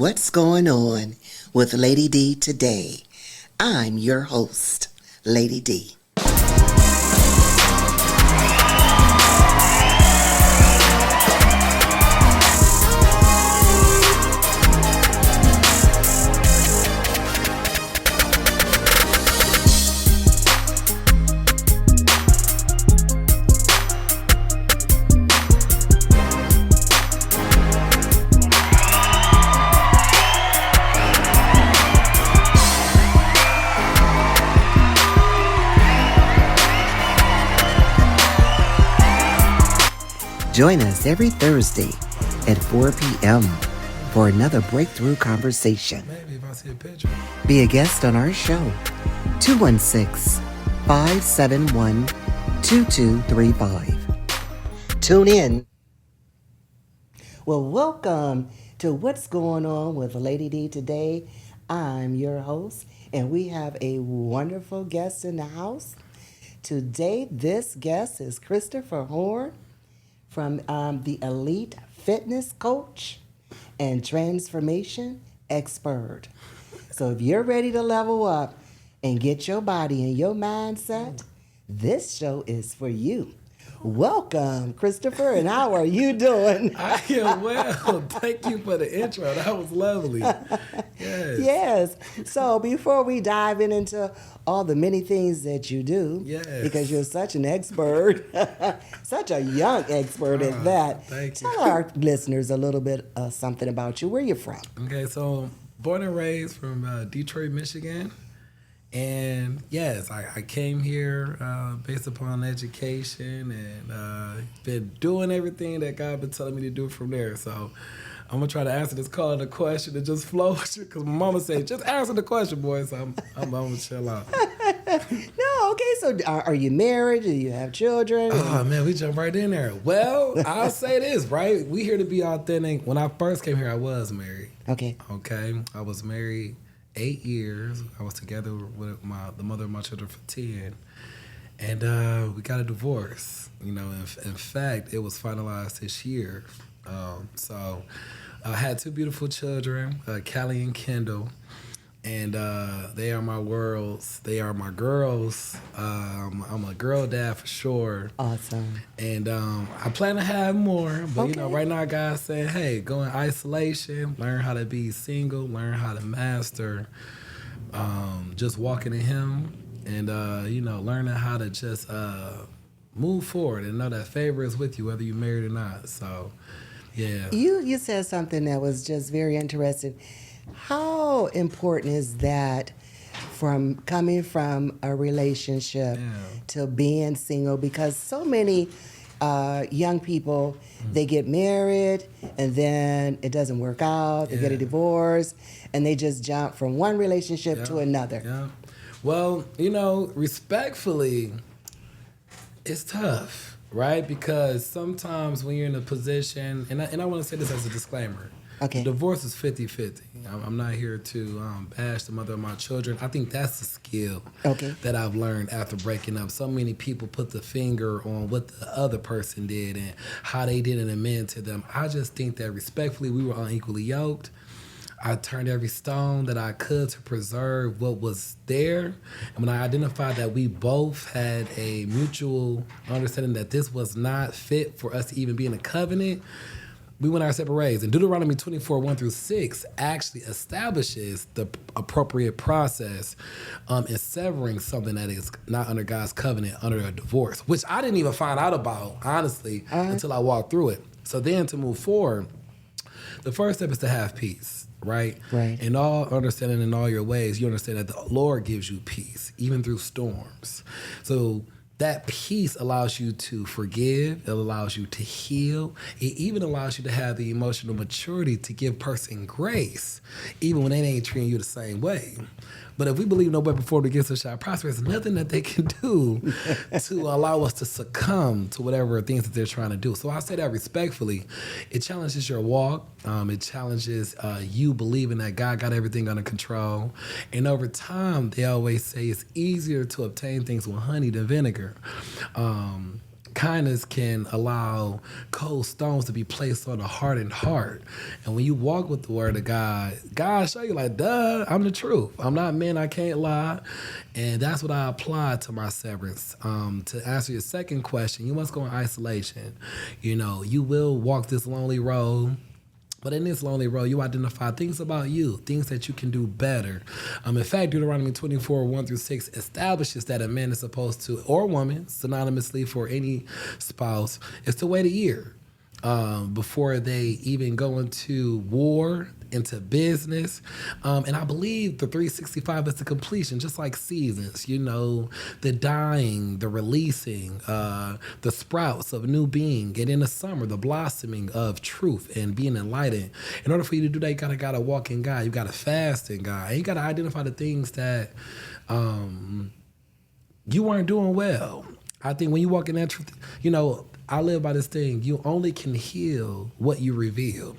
What's going on with Lady D today? I'm your host, Lady D. Join us every Thursday at 4 p.m. for another breakthrough conversation. Maybe if I see a picture. Be a guest on our show, 216-571-2235. Tune in. Well, welcome to What's Going On with Lady D today. I'm your host, and we have a wonderful guest in the house. Today, this guest is Christopher Horne from the Elite Fitness Coach and Transformation Expert. So if you're ready to level up and get your body and your mindset, this show is for you. Welcome, Christopher, and how are you doing? I am well. Thank you for the intro. That was lovely. Yes. Yes. So before we dive into all the many things that you do, Yes. because you're such an expert, such a young expert at that, thank you. tell our listeners a little bit something about you. Where you from? Okay, so born and raised from Detroit, Michigan. And yes, I came here based upon education and been doing everything that God been telling me to do from there. So I'm going to try to answer this call to question and just flow with you because my mama said, just answer the question, boy. So I'm going to chill out. No, okay. So are you married? Do you have children? Oh, man, we jump right in there. Well, I'll say this, right? We here to be authentic. When I first came here, I was married. Okay. Okay. I was married 8 years. I was together with the mother of my children for 10. And we got a divorce. You know, in fact, it was finalized this year. So I had two beautiful children, Callie and Kendall. And they are my worlds. They are my girls. I'm a girl dad for sure. Awesome. And I plan to have more. But, you know, right now God's saying, hey, go in isolation, learn how to be single, learn how to master just walking in Him. And, you know, learning how to just move forward and know that favor is with you, whether you're married or not. So, yeah. You said something that was just very interesting. How important is that from coming from a relationship to being single? Because so many young people, they get married and then it doesn't work out. They get a divorce and they just jump from one relationship to another. Yeah. Well, you know, respectfully, it's tough, right? Because sometimes when you're in a position, and I want to say this as a disclaimer. Okay. Divorce is 50-50. I'm not here to bash the mother of my children. I think that's the skill that I've learned after breaking up. So many people put the finger on what the other person did and how they didn't amend to them. I just think that respectfully, we were unequally yoked. I turned every stone that I could to preserve what was there. And when I identified that we both had a mutual understanding that this was not fit for us to even be in a covenant, we went our separate ways. And Deuteronomy 24:1-6 actually establishes the appropriate process in severing something that is not under God's covenant under a divorce, which I didn't even find out about, honestly, until I walked through it. So then to move forward, the first step is to have peace, right? Right. In all understanding in all your ways, you understand that the Lord gives you peace, even through storms. So that peace allows you to forgive. It allows you to heal. It even allows you to have the emotional maturity to give person grace, even when they ain't treating you the same way. But if we believe no weapon formed against us shall prosper, there's nothing that they can do to allow us to succumb to whatever things that they're trying to do. So I say that respectfully. It challenges your walk. It challenges you believing that God got everything under control. And over time, they always say it's easier to obtain things with honey than vinegar. Kindness can allow cold stones to be placed on a hardened heart. And when you walk with the word of God, God show you like, duh, I'm the truth. I'm not man, I can't lie. And that's what I apply to my severance. To answer your second question, you must go in isolation. You know, you will walk this lonely road. But in this lonely road, you identify things about you, things that you can do better. In fact, Deuteronomy 24, 1-6 establishes that a man is supposed to, or woman, synonymously for any spouse, is to wait a year before they even go into war, into business. And I believe the 365 is the completion, just like seasons, you know, the dying, the releasing, the sprouts of new being, and in the summer, the blossoming of truth and being enlightened. In order for you to do that, you gotta walk in God. You gotta fast in God. And you gotta identify the things that you weren't doing well. I think when you walk in that truth, you know, I live by this thing. You only can heal what you reveal.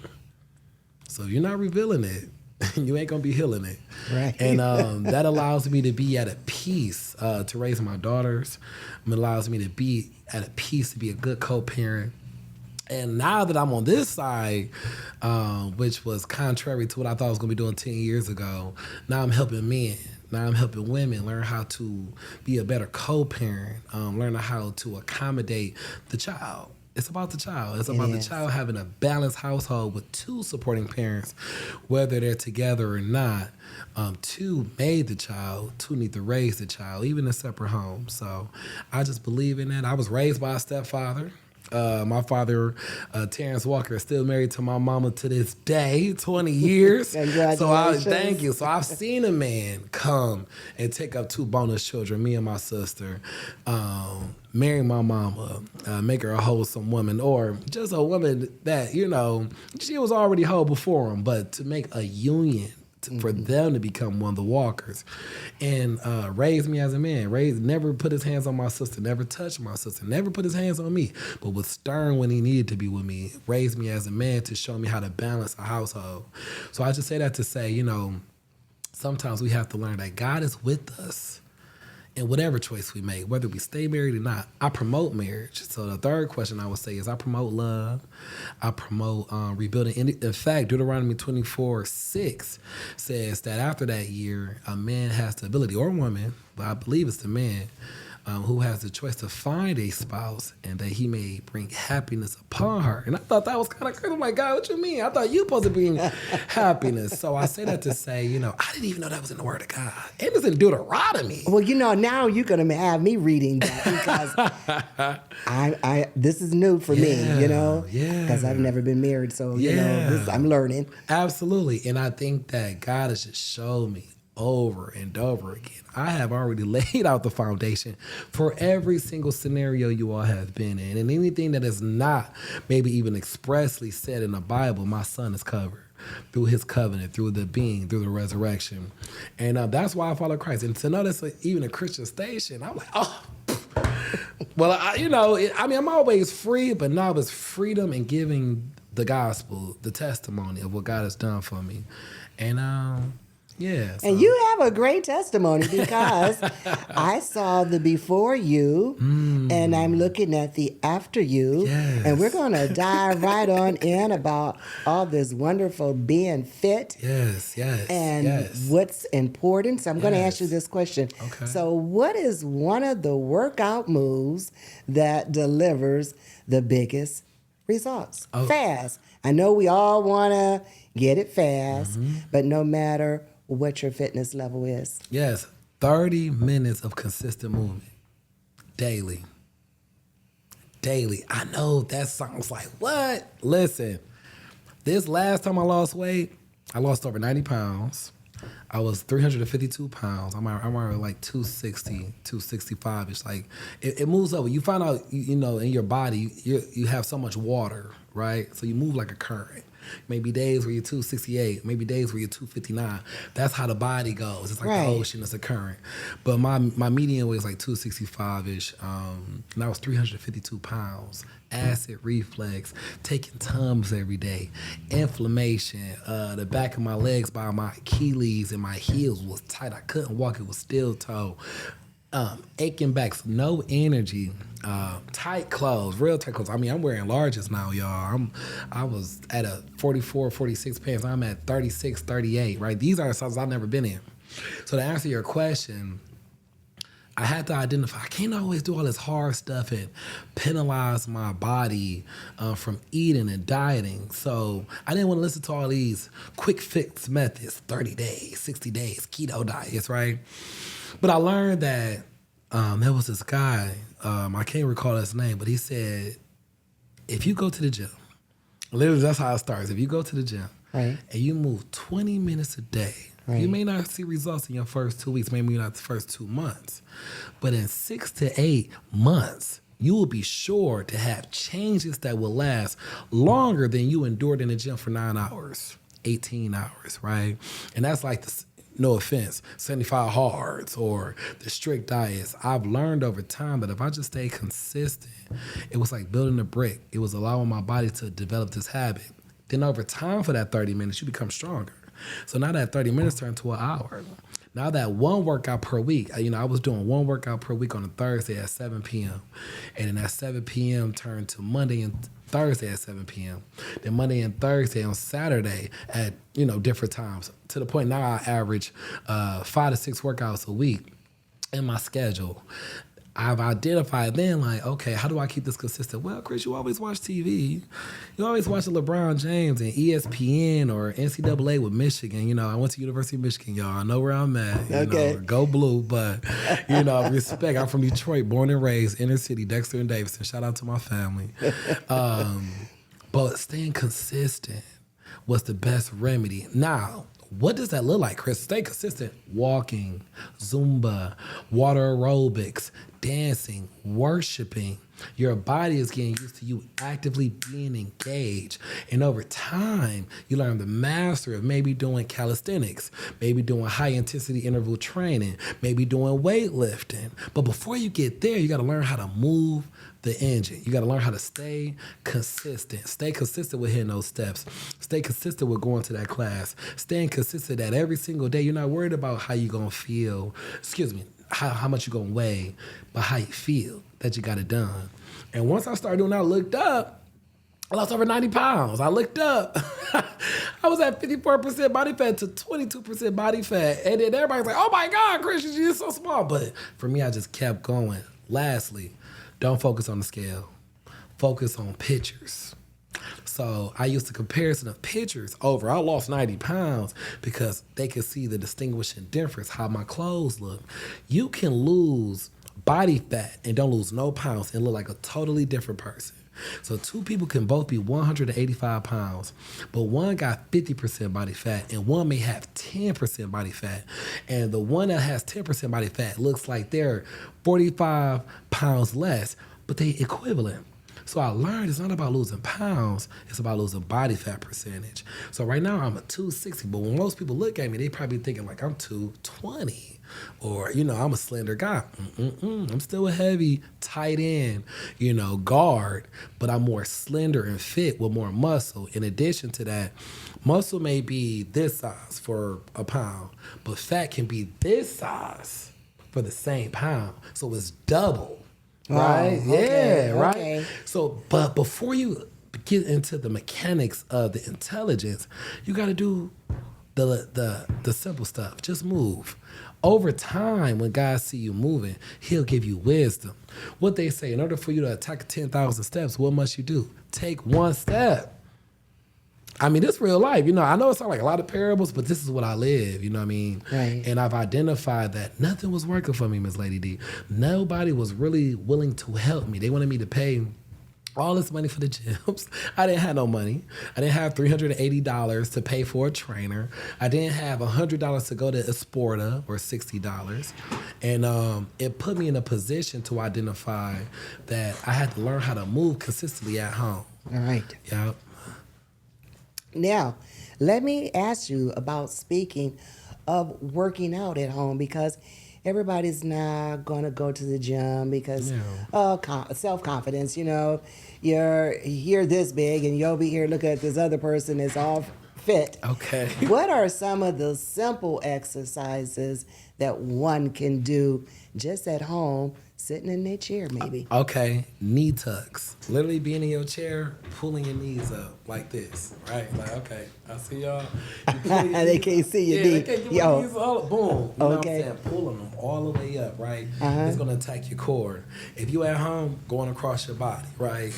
So if you're not revealing it, you ain't gonna be healing it. Right. And that allows me to be at a peace to raise my daughters. It allows me to be at a peace to be a good co-parent. And now that I'm on this side, which was contrary to what I thought I was gonna be doing 10 years ago, now I'm helping men. Now I'm helping women learn how to be a better co-parent, learn how to accommodate the child. It's about the child. It's about the child having a balanced household with two supporting parents, whether they're together or not. Two made the child, two need to raise the child, even in separate homes. So I just believe in that. I was raised by a stepfather. My father, Terrence Walker, is still married to my mama to this day, 20 years. Congratulations. Thank you. So I've seen a man come and take up two bonus children, me and my sister, marry my mama, make her a wholesome woman, or just a woman that, you know, she was already whole before him, but to make a union for them to become one of the Walkers, and raised me as a man. Never put his hands on my sister, never touched my sister, never put his hands on me, but was stern when he needed to be with me. Raised me as a man to show me how to balance a household. So I just say that to say, you know, sometimes we have to learn that God is with us in whatever choice we make, whether we stay married or not. I promote marriage. So the third question I would say is I promote love. I promote rebuilding. In fact, Deuteronomy 24:6 says that after that year, a man has the ability, or woman, but I believe it's the man, who has the choice to find a spouse and that he may bring happiness upon her. And I thought that was kind of crazy. I'm like, God, what you mean? I thought you supposed to bring happiness. So I say that to say, you know, I didn't even know that was in the Word of God. It was in Deuteronomy. Well, you know, now you're going to have me reading that because this is new for me, you know, because I've never been married. So, you know, I'm learning. Absolutely. And I think that God has just showed me over and over again. I have already laid out the foundation for every single scenario you all have been in. And anything that is not maybe even expressly said in the Bible, my son is covered through his covenant, through the being, through the resurrection. And that's why I follow Christ. And to know that's even a Christian station, I'm like, oh. Well, I'm always free, but now it's freedom and giving the gospel, the testimony of what God has done for me. And yeah. So. And you have a great testimony because I saw the before you and I'm looking at the after you. Yes. And we're going to dive right on in about all this wonderful being fit. Yes. And what's important. So I'm going to ask you this question. Okay. So what is one of the workout moves that delivers the biggest results? Oh. Fast. I know we all want to get it fast, but no matter what your fitness level is. Yes, 30 minutes of consistent movement daily. I know that sounds like what? Listen, this last time I lost weight, I lost over 90 pounds. I was 352 pounds. I'm around like 260, 265. It's like, it moves over. You find out, you know, in your body, you have so much water, right? So you move like a current. Maybe days where you're 268, maybe days where you're 259. That's how the body goes. It's like the ocean, it's a current. But my median weight is like 265-ish, and I was 352 pounds. Acid reflux, taking Tums every day, inflammation, the back of my legs by my Achilles and my heels was tight. I couldn't walk, it was steel toe. aching backs, no energy, tight clothes, real tight clothes. I mean, I'm wearing larges now, y'all. I was at a 44, 46 pants. I'm at 36, 38, right? These are the sizes I've never been in. So to answer your question, I had to identify, I can't always do all this hard stuff and penalize my body from eating and dieting. So I didn't want to listen to all these quick fix methods, 30 days, 60 days, keto diets, right? But I learned that there was this guy, I can't recall his name, but he said, if you go to the gym, literally that's how it starts. If you go to the gym and you move 20 minutes a day, you may not see results in your first 2 weeks, maybe not the first 2 months, but in 6 to 8 months, you will be sure to have changes that will last longer than you endured in the gym for 9 hours, 18 hours, right? And that's like, no offense, 75 hards or the strict diets. I've learned over time that if I just stay consistent, it was like building a brick. It was allowing my body to develop this habit. Then over time for that 30 minutes, you become stronger. So now that 30 minutes turned to an hour. Now that one workout per week, I was doing one workout per week on a Thursday at 7 p.m. And then that 7 p.m. turned to Monday and Thursday at 7 p.m. Then Monday and Thursday on Saturday at, different times. To the point now I average 5 to 6 workouts a week in my schedule. I've identified then, like, okay, how do I keep this consistent? Well, Chris, you always watch TV. You always watch the LeBron James and ESPN or NCAA with Michigan. I went to University of Michigan, y'all. I know where I'm at. Go blue. But, respect. I'm from Detroit, born and raised, inner city, Dexter and Davidson. Shout out to my family. But staying consistent was the best remedy. Now, what does that look like, Chris? Stay consistent. Walking, Zumba, water aerobics, dancing, worshiping. Your body is getting used to you actively being engaged. And over time, you learn the master of maybe doing calisthenics, maybe doing high-intensity interval training, maybe doing weightlifting. But before you get there, you got to learn how to move the engine. You got to learn how to stay consistent. Stay consistent with hitting those steps. Stay consistent with going to that class. Staying consistent that every single day. You're not worried about how you're going to feel. How much you're going to weigh, but how you feel that you got it done. And once I started doing that, I looked up, I lost over 90 pounds. I looked up. I was at 54% body fat to 22% body fat. And then everybody's like, oh my God, Christian, you're so small. But for me, I just kept going. Lastly, don't focus on the scale. Focus on pictures. So I used to comparison of pictures over. I lost 90 pounds because they could see the distinguishing difference, how my clothes look. You can lose body fat and don't lose no pounds and look like a totally different person. So 2 people can both be 185 pounds, but one got 50% body fat and one may have 10% body fat. And the one that has 10% body fat looks like they're 45 pounds less, but they equivalent. So I learned it's not about losing pounds, it's about losing body fat percentage. So right now I'm a 260, but when most people look at me, they probably thinking like I'm 220 or, I'm a slender guy. I'm still a heavy, tight end, guard, but I'm more slender and fit with more muscle. In addition to that, muscle may be this size for a pound, but fat can be this size for the same pound. So it's double. Right? Oh, okay, yeah, right? Okay. So, but before you get into the mechanics of the intelligence, you got to do the simple stuff. Just move. Over time, when God see you moving, he'll give you wisdom. What they say, in order for you to attack 10,000 steps, what must you do? Take one step. I mean, this real life. I know it sounds like a lot of parables, but this is what I live. You know what I mean? Right. And I've identified that nothing was working for me, Miss Lady D. Nobody was really willing to help me. They wanted me to pay all this money for the gyms. I didn't have no money. I didn't have $380 to pay for a trainer. I didn't have $100 to go to Esporta or $60. And it put me in a position to identify that I had to learn how to move consistently at home. All right. Yep. Now, let me ask you about speaking of working out at home, because everybody's not going to go to the gym because self-confidence, you're this big and you'll be here looking at this other person that's all fit. Okay. What are some of the simple exercises that one can do just at home, sitting in their chair maybe? Okay, knee tucks. Literally being in your chair, pulling your knees up like this, right? Like, okay, I see y'all. They can't see your knee. They can't do your knees all boom. You know what I'm saying? Pulling them all the way up, right? It's gonna attack your core. If you at home, going across your body, right?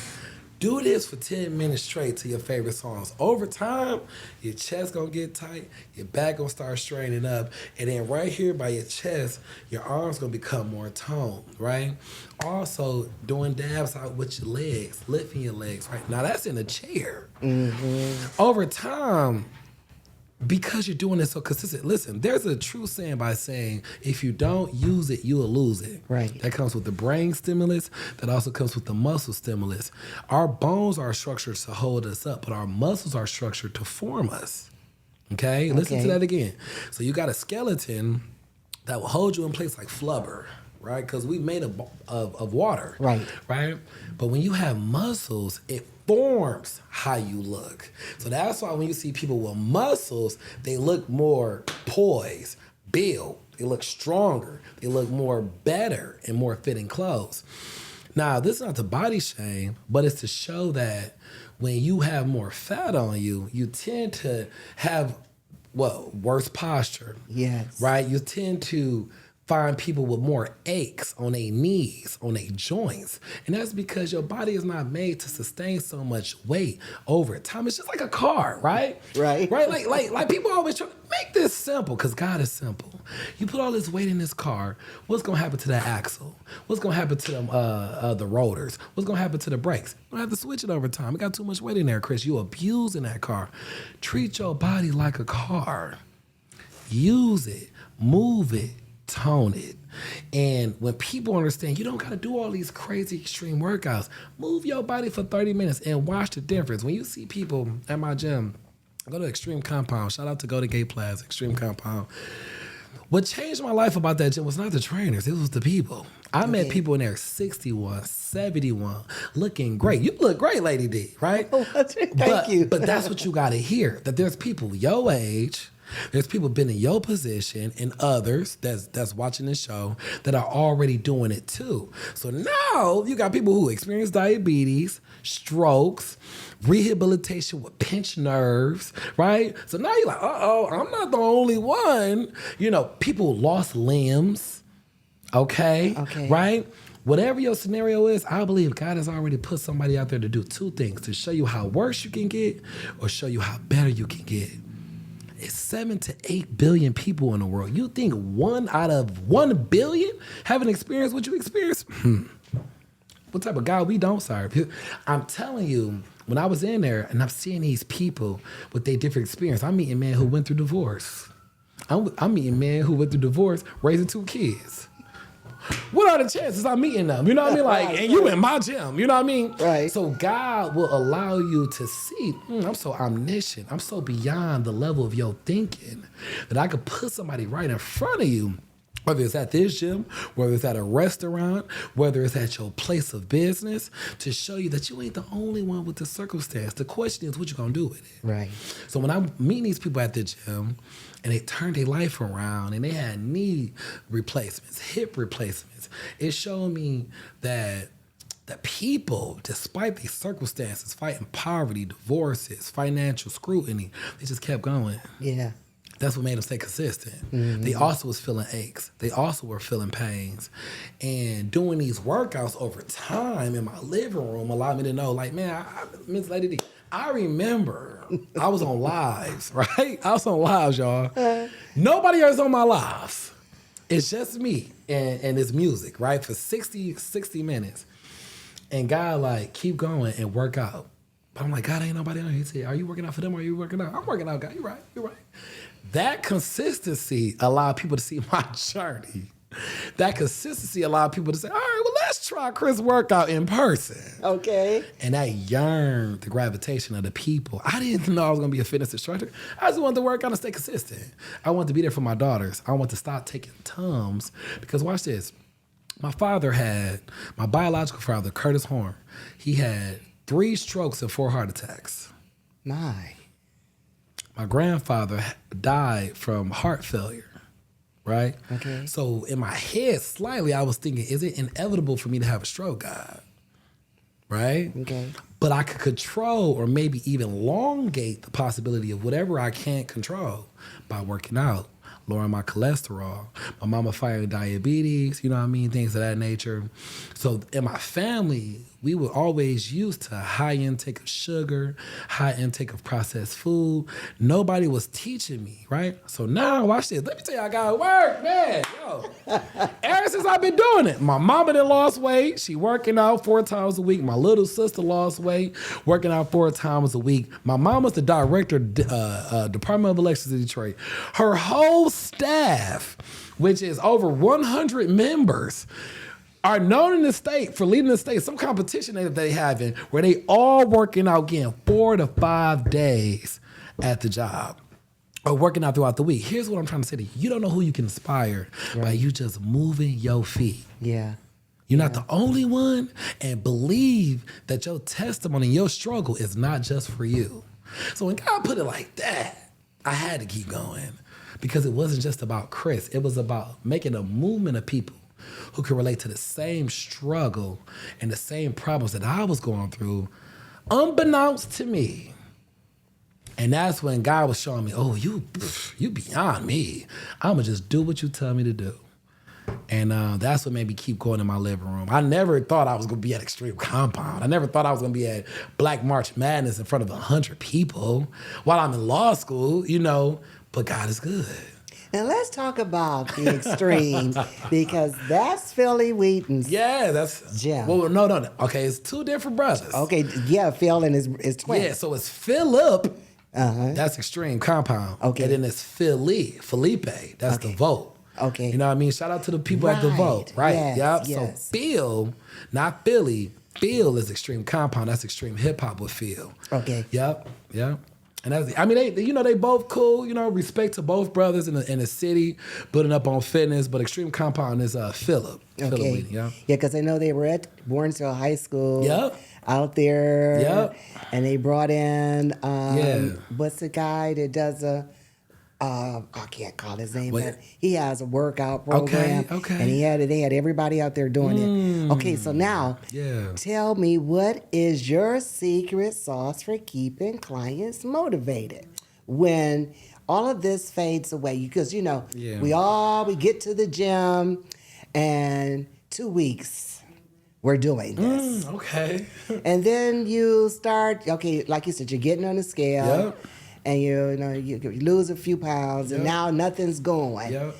Do this for 10 minutes straight to your favorite songs. Over time, your chest gonna get tight, your back gonna start straightening up, and then right here by your chest, your arms gonna become more toned, right? Also, doing dabs out with your legs, lifting your legs, right? Now that's in a chair. Over time, because you're doing this so consistent. Listen, there's a true saying by saying, if you don't use it, you'll lose it. Right. That comes with the brain stimulus. That also comes with the muscle stimulus. Our bones are structured to hold us up, but our muscles are structured to form us. Okay? Listen to that again. So you got a skeleton that will hold you in place like flubber, right? Because we made of water. Right. Right? But when you have muscles, it forms how you look. So that's why when you see people with muscles, they look more poised, built, they look stronger, they look more better and more fitting clothes. Now, this is not to body shame, but it's to show that when you have more fat on you, you tend to have, worse posture. Yes. Right? You tend to find people with more aches on their knees, on their joints. And that's because your body is not made to sustain so much weight over time. It's just like a car, right? Right. Right? Like people always try to make this simple, because God is simple. You put all this weight in this car, what's gonna happen to that axle? What's gonna happen to them, the rotors? What's gonna happen to the brakes? You don't have to switch it over time. It got too much weight in there, Chris. You abusing that car. Treat your body like a car. Use it, move it, tone it. And when people understand you don't got to do all these crazy extreme workouts, move your body for 30 minutes and watch the difference. When you see people at my gym, go to Extreme Compound. Shout out to Goi9ng Plaza, Extreme Compound. What changed my life about that gym was not the trainers, it was the people. I met people in there 61, 71, looking great. You look great, Lady D, right? Thank you. But that's what you got to hear, that there's people your age, there's people been in your position and others that's watching the show that are already doing it too. So now you got people who experience diabetes, strokes, rehabilitation with pinched nerves, right? So now you're like, I'm not the only one. You know, people lost limbs, okay. Right? Whatever your scenario is, I believe God has already put somebody out there to do two things, to show you how worse you can get or show you how better you can get. It's 7 to 8 billion people in the world. You think 1 out of 1 billion haven't experienced what you experienced? What type of God we don't serve? I'm telling you, when I was in there and I'm seeing these people with their different experience, I'm meeting men who went through divorce. I'm meeting men who went through divorce, raising 2 kids. What are the chances I'm meeting them? You know what I mean? Like, and you in my gym, you know what I mean? Right. So God will allow you to see, I'm so omniscient. I'm so beyond the level of your thinking that I could put somebody right in front of you, whether it's at this gym, whether it's at a restaurant, whether it's at your place of business, to show you that you ain't the only one with the circumstance. The question is, what you gonna do with it? Right. So when I'm meeting these people at the gym and they turned their life around and they had knee replacements, hip replacements, it showed me that the people, despite these circumstances, fighting poverty, divorces, financial scrutiny, they just kept going. Yeah. That's what made them stay consistent. They also was feeling aches. They also were feeling pains. And doing these workouts over time in my living room allowed me to know, like, man, Miss Lady D, I remember I was on lives, right? I was on lives, y'all. Nobody else on my lives. It's just me and this music, right? For 60 minutes. And God, like, keep going and work out. But I'm like, God, ain't nobody on here. He said, are you working out for them or are you working out? I'm working out, God. You're right. That consistency allowed people to see my journey. That consistency allowed people to say, all right, well, let's try Chris' workout in person. Okay. And that yearned the gravitation of the people. I didn't know I was going to be a fitness instructor. I just wanted to work out and stay consistent. I wanted to be there for my daughters. I wanted to stop taking Tums because watch this. My biological father, Curtis Horne, he had 3 strokes and 4 heart attacks. My. my grandfather died from heart failure, right? Okay. So in my head, slightly, I was thinking, is it inevitable for me to have a stroke, God? Right? Okay. But I could control or maybe even elongate the possibility of whatever I can't control by working out, lowering my cholesterol, my mama fighting diabetes, you know what I mean? Things of that nature. So in my family, we were always used to high intake of sugar, high intake of processed food. Nobody was teaching me, right? So now, watch this. Let me tell you, I got work, man. Yo, ever since I've been doing it, my mama done lost weight. She working out 4 times a week. My little sister lost weight, working out 4 times a week. My mama's the director, Department of Elections in Detroit. Her whole staff, which is over 100 members, are known in the state for leading the state, some competition that they having where they all working out again 4 to 5 days at the job or working out throughout the week. Here's what I'm trying to say to you. You don't know who you can inspire by you just moving your feet. Yeah. You're not the only one, and believe that your testimony, your struggle is not just for you. So when God put it like that, I had to keep going because it wasn't just about Chris. It was about making a movement of people who could relate to the same struggle and the same problems that I was going through, unbeknownst to me. And that's when God was showing me, oh, you beyond me. I'ma just do what you tell me to do. And that's what made me keep going in my living room. I never thought I was gonna be at Extreme Compound. I never thought I was gonna be at Black March Madness in front of 100 people while I'm in law school, you know, but God is good. Now let's talk about the Extreme because that's Philly Wheaton's. Yeah, that's gem. Well, no. Okay, it's 2 different brothers. Okay, yeah, Phil and his twin. Yeah, so it's Philip. That's Extreme Compound. Okay. And then it's Felipe. That's the Vote. Okay. You know what I mean? Shout out to the people at the Vote, right? Yes, yep. yes. So Phil, not Philly. Phil is Extreme Compound. That's Extreme Hip Hop with Phil. Okay. Yep. And that's, I mean, they both cool. You know, respect to both brothers in the city, building up on fitness. But Extreme Compound is Philip. Okay. Philip Wheaton, yeah. Yeah, because I know they were at Warrensville High School. Yep. Out there. Yep. And they brought in Yeah. what's the guy that does I can't call his name, Wait. but he has a workout program. Okay. And they had everybody out there doing it. Okay, so now tell me, what is your secret sauce for keeping clients motivated when all of this fades away? Because we get to the gym and 2 weeks we're doing this. Okay. And then you start, like you said, you're getting on the scale. Yep. And you lose a few pounds, and now nothing's going. Yep.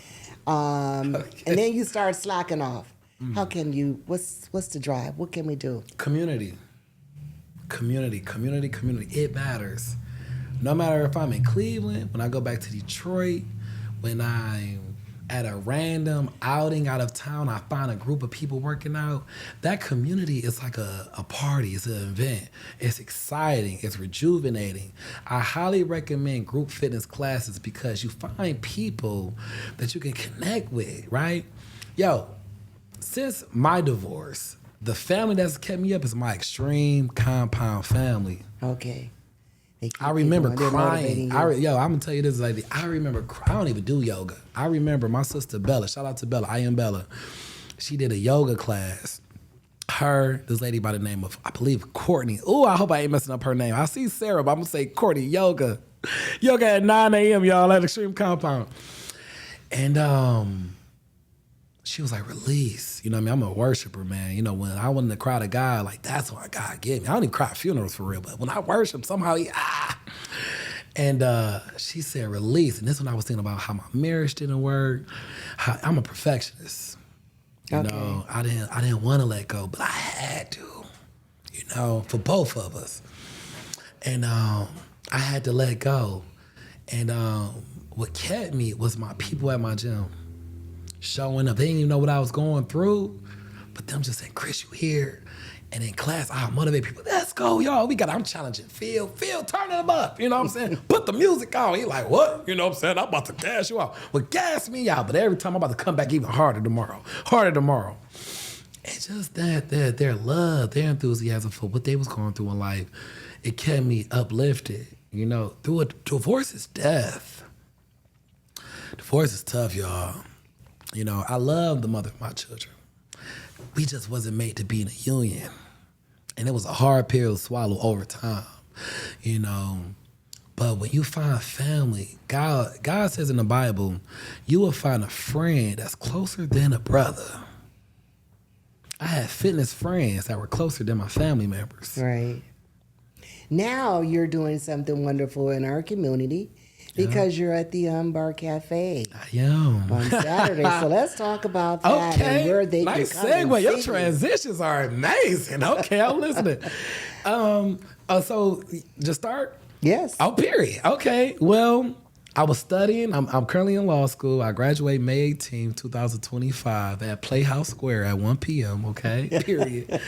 And then you start slacking off. How can you? What's the drive? What can we do? Community. It matters. No matter if I'm in Cleveland, when I go back to Detroit, when I'm at a random outing out of town, I find a group of people working out. That community is like a party. It's an event. It's exciting. It's rejuvenating. I highly recommend group fitness classes because you find people that you can connect with, right? Yo, since my divorce, the family that's kept me up is my Extreme Compound family. Okay. I remember crying. I'm gonna tell you this lady. I remember I don't even do yoga. I remember my sister Bella. Shout out to Bella. I am Bella. She did a yoga class. This lady by the name of, I believe, Courtney. Oh, I hope I ain't messing up her name. I see Sarah, but I'm gonna say Courtney. Yoga at 9 a.m. y'all at Extreme Compound. And she was like, release. You know what I mean? I'm a worshiper, man. You know, when I want to cry to God, like, that's what God gave me. I don't even cry at funerals for real, but when I worship, somehow And she said, release. And this one I was thinking about how my marriage didn't work. I'm a perfectionist. You know, I didn't want to let go, but I had to, for both of us. And I had to let go. And what kept me was my people at my gym. Showing up. They didn't even know what I was going through, but them just saying, Chris, you here. And in class, I motivate people. Let's go, y'all. I'm challenging Phil. Phil, turn them up. You know what I'm saying? Put the music on. He like, what? You know what I'm saying? I'm about to gas you out. Well, gas me out. But every time I'm about to come back even harder tomorrow. It's just that their love, their enthusiasm for what they was going through in life, it kept me uplifted. You know, through a divorce is death. Divorce is tough, y'all. You know, I love the mother of my children. We just wasn't made to be in a union. And it was a hard pill to swallow over time, you know. But when you find family, God says in the Bible, you will find a friend that's closer than a brother. I had fitness friends that were closer than my family members. Right. Now you're doing something wonderful in our community because you're at the Bar Cafe. I am. On Saturday. So let's talk about that and where they nice can come segue. and Your see transitions are amazing. Okay, I'm listening. So just start? Yes. Oh, period. Okay. Well, I was studying. I'm currently in law school. I graduate May 18th, 2025 at Playhouse Square at 1 p.m., okay? Period.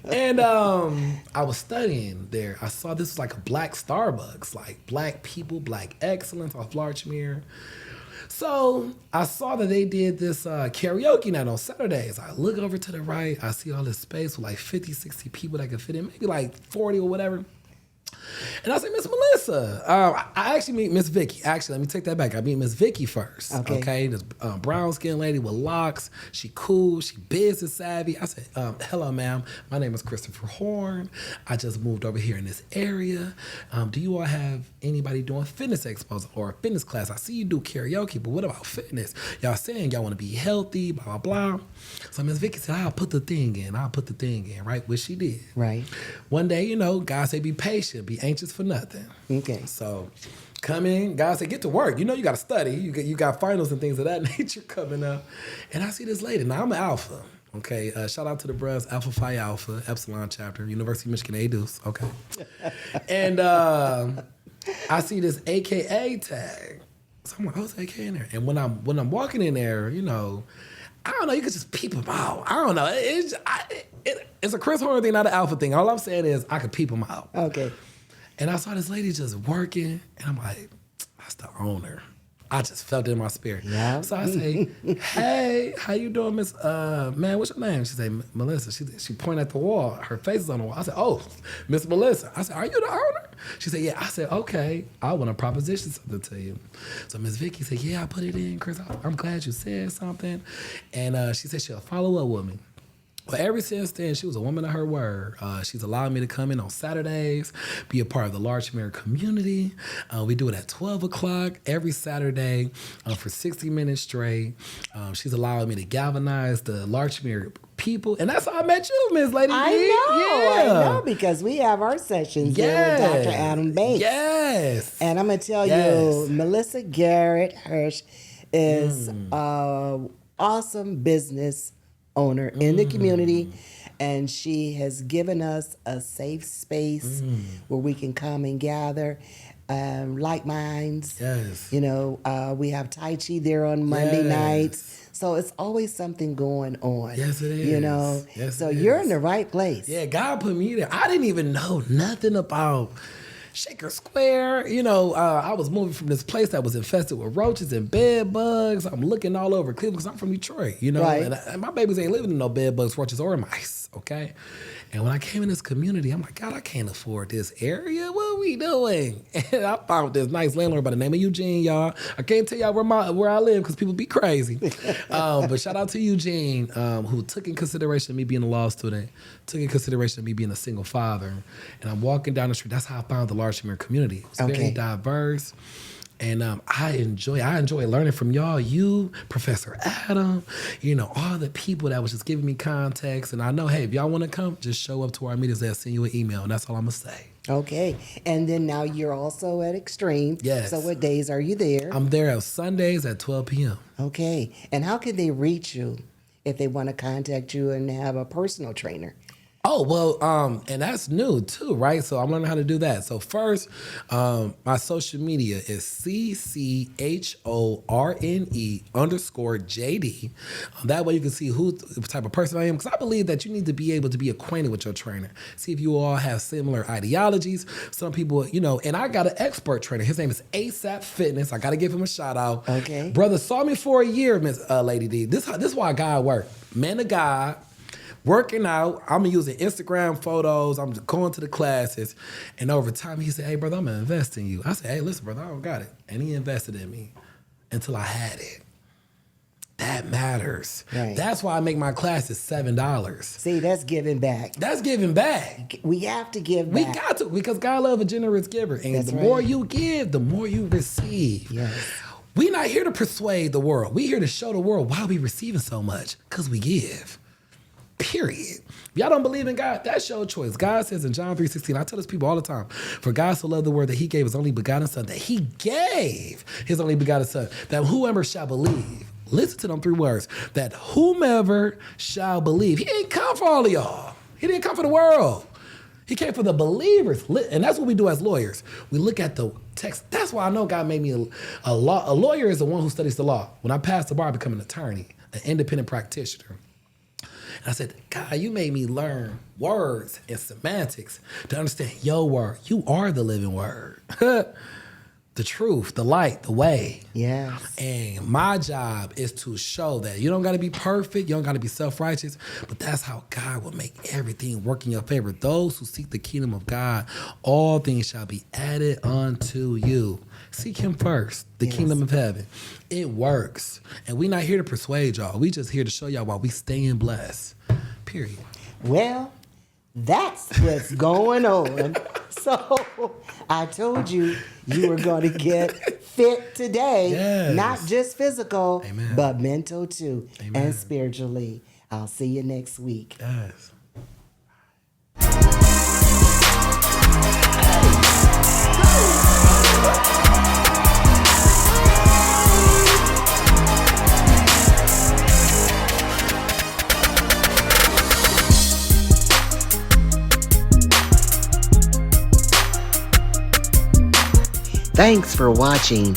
And I was studying there. I saw this was like a black Starbucks, like black people, black excellence off Larchmere. So I saw that they did this karaoke night on Saturdays. I look over to the right. I see all this space with like 50, 60 people that could fit in, maybe like 40 or whatever. And I say, Miss Melissa. I actually meet Miss Vicky. Actually, let me take that back. I meet Miss Vicky first. Okay. This brown skinned lady with locks. She cool. She business savvy. I said, hello, ma'am. My name is Christopher Horne. I just moved over here in this area. Do you all have anybody doing fitness expos or a fitness class? I see you do karaoke, but what about fitness? Y'all saying y'all want to be healthy, blah, blah, blah. So Miss Vicky said, I'll put the thing in, right? Which she did. Right. One day, you know, God said, be patient, be anxious for nothing. Okay. So come in, God said, get to work. You know, you got to study. You got finals and things of that nature coming up. And I see this lady. Now, I'm an alpha. Okay. Shout out to the bros, Alpha Phi Alpha, Epsilon chapter, University of Michigan A Deuce. Okay. And I see this AKA tag. So I'm like, oh, it's AK in there. And when I'm walking in there, you know, I don't know, you could just peep them out. I don't know. It's a Chris Horne thing, not an alpha thing. All I'm saying is I could peep them out. Okay. And I saw this lady just working, and I'm like, that's the owner. I just felt it in my spirit. Yeah. So I say, hey, how you doing, Miss, man, what's your name? She say, Melissa. She pointed at the wall. Her face is on the wall. I said, oh, Miss Melissa. I said, are you the owner? She said, yeah. I said, okay, I want to proposition something to you. So Miss Vicky said, yeah, I put it in, Chris. I'm glad you said something. And she said she'll follow up with me. Well, ever since then, she was a woman of her word. She's allowed me to come in on Saturdays, be a part of the Larchmere community. We do it at 12 o'clock every Saturday for 60 minutes straight. She's allowed me to galvanize the Larchmere people. And that's how I met you, Miss Lady D. I know, because we have our sessions there with Dr. Adam Bates. Yes. And I'm going to tell you, Melissa Garrett Hirsch is awesome business owner in the community, and she has given us a safe space where we can come and gather like minds. Yes. You know, we have Tai Chi there on Monday nights. So it's always something going on. Yes, it is. You know, yes, so you're in the right place. Yeah, God put me there. I didn't even know nothing about Shaker Square. You know, I was moving from this place that was infested with roaches and bed bugs. I'm looking all over Cleveland because I'm from Detroit, you know, and my babies ain't living in no bed bugs, roaches, or mice, okay? And when I came in this community, I'm like, God, I can't afford this area. What are we doing? And I found this nice landlord by the name of Eugene, y'all. I can't tell y'all where I live because people be crazy. But shout out to Eugene, who took in consideration me being a law student, took in consideration me being a single father. And I'm walking down the street. That's how I found the Larchmere community. It was very diverse. And I enjoy learning from y'all, you, Professor Adam, you know, all the people that was just giving me context. And I know, hey, if y'all want to come, just show up to our meetings. They'll send you an email, and that's all I'm going to say. Okay. And then now you're also at Extreme. Yes. So what days are you there? I'm there on Sundays at 12 p.m. Okay. And how can they reach you if they want to contact you and have a personal trainer? Oh, well, and that's new too, right? So I'm learning how to do that. So first, my social media is CCHORNE_JD. That way you can see who the type of person I am. Because I believe that you need to be able to be acquainted with your trainer. See if you all have similar ideologies. Some people, you know, and I got an expert trainer. His name is ASAP Fitness. I got to give him a shout out. Okay. Brother saw me for a year, Miss Lady D. This is why God worked. Man of God. working out. I'm using Instagram photos. I'm going to the classes. And over time, he said, hey, brother, I'm going to invest in you. I said, hey, listen, brother, I don't got it. And he invested in me until I had it. That matters. Right. That's why I make my classes $7. See, that's giving back. That's giving back. We have to give back. We got to, because God loves a generous giver. And That's the right. more you give, the more you receive. Yes. We're not here to persuade the world. We're here to show the world why we receiving so much. Because we give. Period. If y'all don't believe in God, that's your choice. God says in John 3:16, I tell this people all the time, for God so loved the world that he gave his only begotten son, that he gave his only begotten son, that whoever shall believe, listen to them 3 words, that whomever shall believe. He didn't come for all of y'all. He didn't come for the world. He came for the believers. And that's what we do as lawyers. We look at the text. That's why I know God made me a lawyer is the one who studies the law. When I passed the bar, I became an attorney, an independent practitioner. And I said, God, you made me learn words and semantics to understand your word. You are the living word. The truth, the light, the way. Yes. And my job is to show that you don't got to be perfect. You don't got to be self-righteous. But that's how God will make everything work in your favor. Those who seek the kingdom of God, all things shall be added unto you. Seek him first, the kingdom of heaven. It works. And we're not here to persuade y'all. We just here to show y'all why we staying blessed. Period. Well, that's what's going on. So I told you were going to get fit today. Yes. Not just physical, Amen. but mental too, Amen. and spiritually. I'll see you next week. Yes. Thanks for watching